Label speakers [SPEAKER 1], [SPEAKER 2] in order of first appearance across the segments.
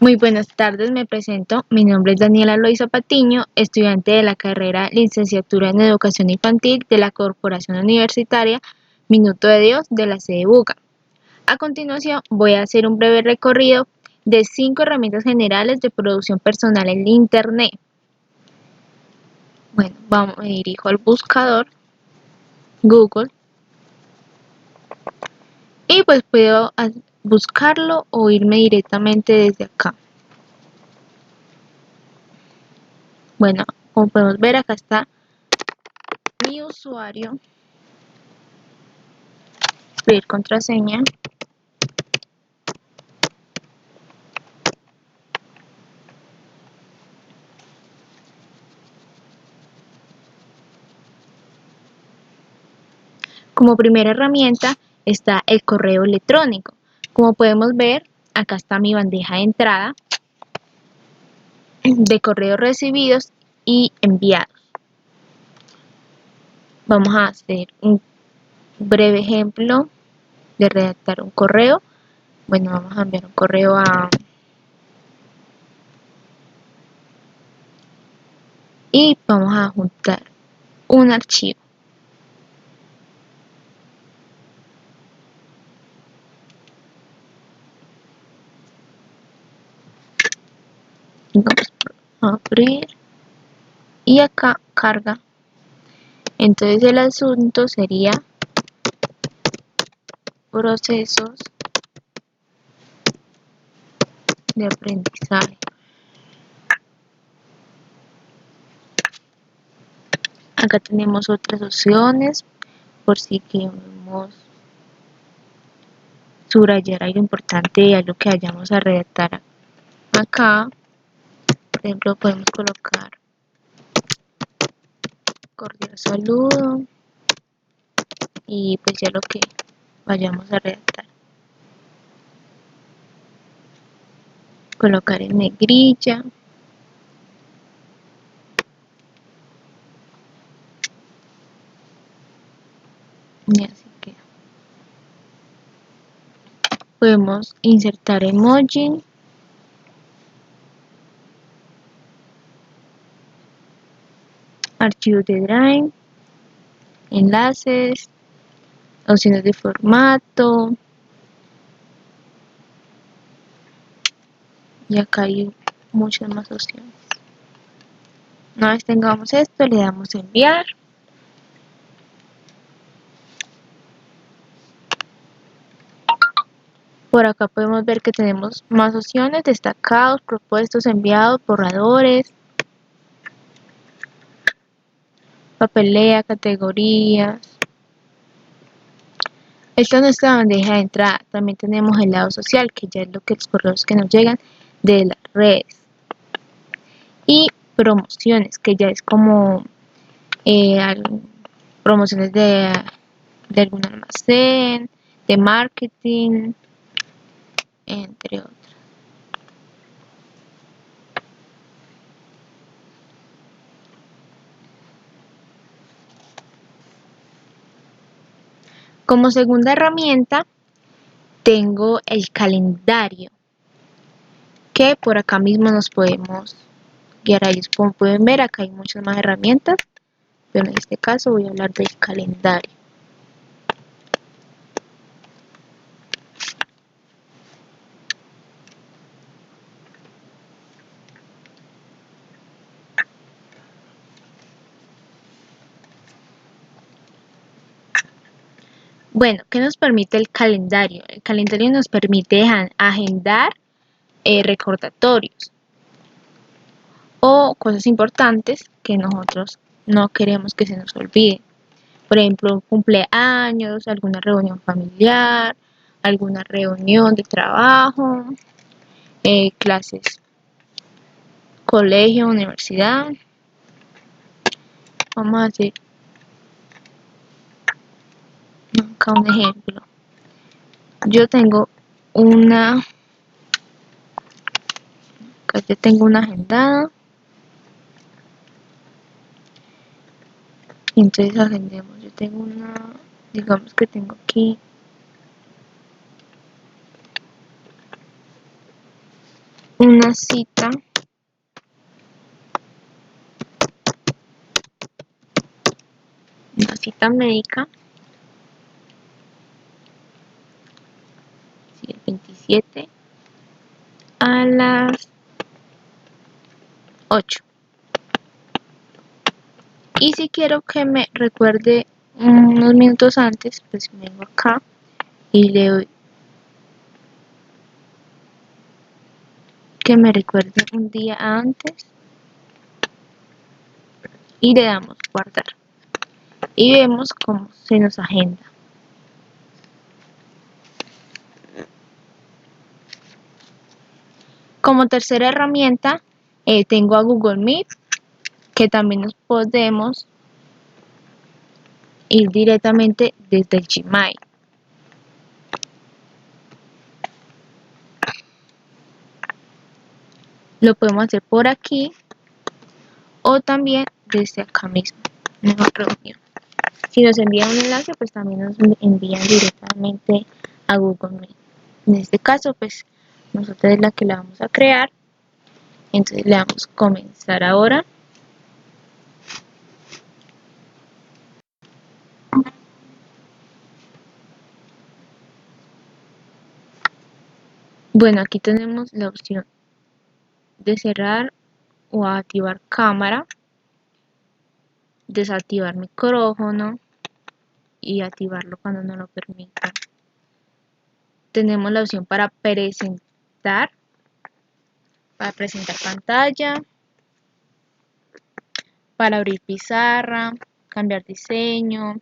[SPEAKER 1] Muy buenas tardes, me presento. Mi nombre es Daniela Loiza Patiño, estudiante de la carrera Licenciatura en Educación Infantil de la Corporación Universitaria Minuto de Dios de la sede Buga. A continuación, voy a hacer un breve recorrido de 5 herramientas generales de producción personal en Internet. Bueno, me dirijo al buscador Google y pues puedo buscarlo o irme directamente desde acá. Bueno, como podemos ver, acá está mi usuario, escribir contraseña, como primera herramienta está el correo electrónico. Como podemos ver, acá está mi bandeja de entrada de correos recibidos y enviados. Vamos a hacer un breve ejemplo de redactar un correo. Bueno, vamos a enviar un correo y vamos a juntar un archivo. Vamos a abrir y acá carga. Entonces el asunto sería procesos de aprendizaje. Acá tenemos otras opciones por si queremos subrayar algo importante y algo que vayamos a redactar acá. Por ejemplo, podemos colocar cordial saludo y pues ya lo que vayamos a redactar. Colocar en negrilla. Y así queda. Podemos insertar emoji. Archivos de Drive. Enlaces. Opciones de formato. Y acá hay muchas más opciones. Una vez tengamos esto, le damos a enviar. Por acá podemos ver que tenemos más opciones: destacados, propuestos, enviados, borradores, papelera, categorías. Esta es nuestra bandeja de entrada. También tenemos el lado social, que ya es lo que los correos que nos llegan de las redes. Y promociones, que ya es como promociones de algún almacén, de marketing, entre otros. Como segunda herramienta tengo el calendario, que por acá mismo nos podemos guiar a ellos. Como pueden ver, acá hay muchas más herramientas, pero en este caso voy a hablar del calendario. Bueno, ¿qué nos permite el calendario? El calendario nos permite agendar recordatorios o cosas importantes que nosotros no queremos que se nos olviden. Por ejemplo, cumpleaños, alguna reunión familiar, alguna reunión de trabajo, clases, colegio, universidad. Vamos a hacer acá un ejemplo. Yo tengo una, acá yo tengo una agendada. Y entonces agendemos. Yo tengo una, digamos que tengo aquí una cita médica, sí, el 27 a las 8. Y si quiero que me recuerde unos minutos antes, pues vengo acá y le doy que me recuerde un día antes y le damos guardar. Y vemos cómo se nos agenda. Como tercera herramienta tengo a Google Meet, que también nos podemos ir directamente desde el Gmail. Lo podemos hacer por aquí o también desde acá mismo, en la reunión. Si nos envían un enlace, pues también nos envían directamente a Google Meet. En este caso, pues nosotros es la que la vamos a crear. Entonces le damos comenzar ahora. Bueno, aquí tenemos la opción de cerrar o activar cámara, desactivar micrófono y activarlo cuando no lo permita. Tenemos la opción para presentar pantalla, para abrir pizarra, cambiar diseño,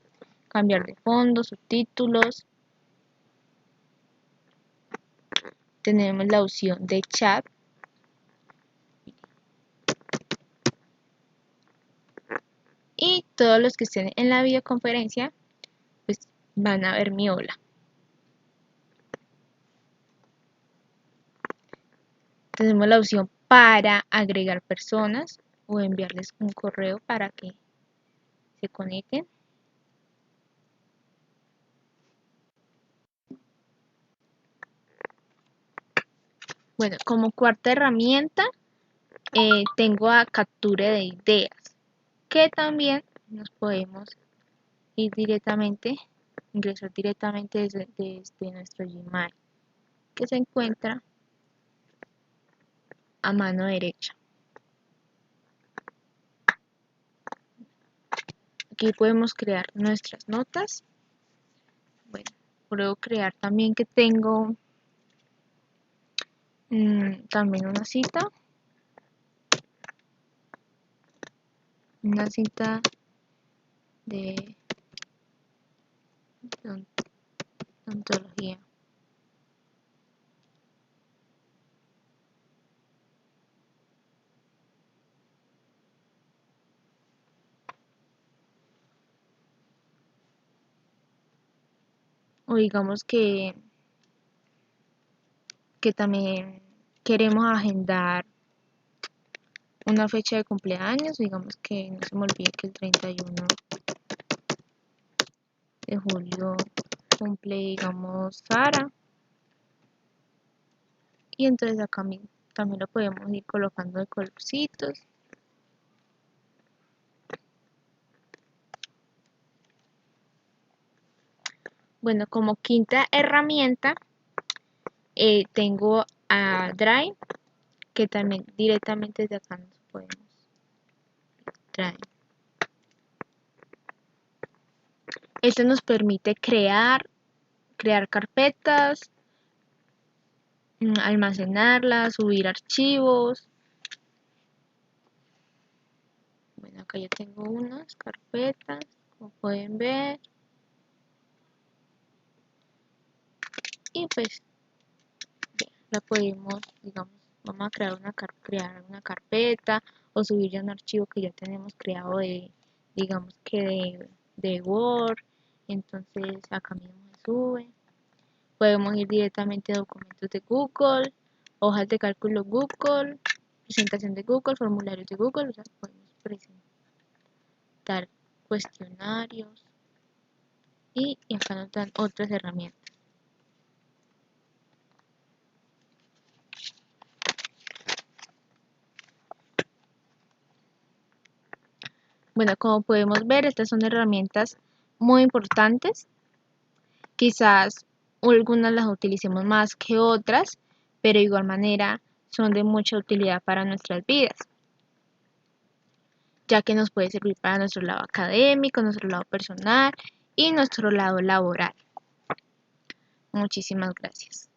[SPEAKER 1] cambiar de fondo, subtítulos. Tenemos la opción de chat. Y todos los que estén en la videoconferencia pues van a ver mi hola. Tenemos la opción para agregar personas o enviarles un correo para que se conecten. Bueno, como cuarta herramienta tengo a captura de ideas, que también nos podemos ir directamente, ingresar directamente desde nuestro Gmail, que se encuentra a mano derecha. Aquí podemos crear nuestras notas. Bueno, puedo crear también que tengo también una cita de ontología. O digamos que también queremos agendar una fecha de cumpleaños, digamos que no se me olvide que el 31 de julio cumple, digamos, Sara. Y entonces acá también lo podemos ir colocando de colorcitos. Bueno, como quinta herramienta tengo a Drive, que también directamente desde acá nos podemos Drive. Esto nos permite crear carpetas, almacenarlas, subir archivos. Bueno, acá yo tengo unas carpetas, como pueden ver. Y pues la podemos, digamos, vamos a crear una carpeta o subir ya un archivo que ya tenemos creado digamos que de Word. Entonces acá mismo se sube. Podemos ir directamente a documentos de Google, hojas de cálculo Google, presentación de Google, formularios de Google, o sea, podemos presentar cuestionarios y acá nos dan otras herramientas. Bueno, como podemos ver, estas son herramientas muy importantes. Quizás algunas las utilicemos más que otras, pero de igual manera son de mucha utilidad para nuestras vidas, ya que nos puede servir para nuestro lado académico, nuestro lado personal y nuestro lado laboral. Muchísimas gracias.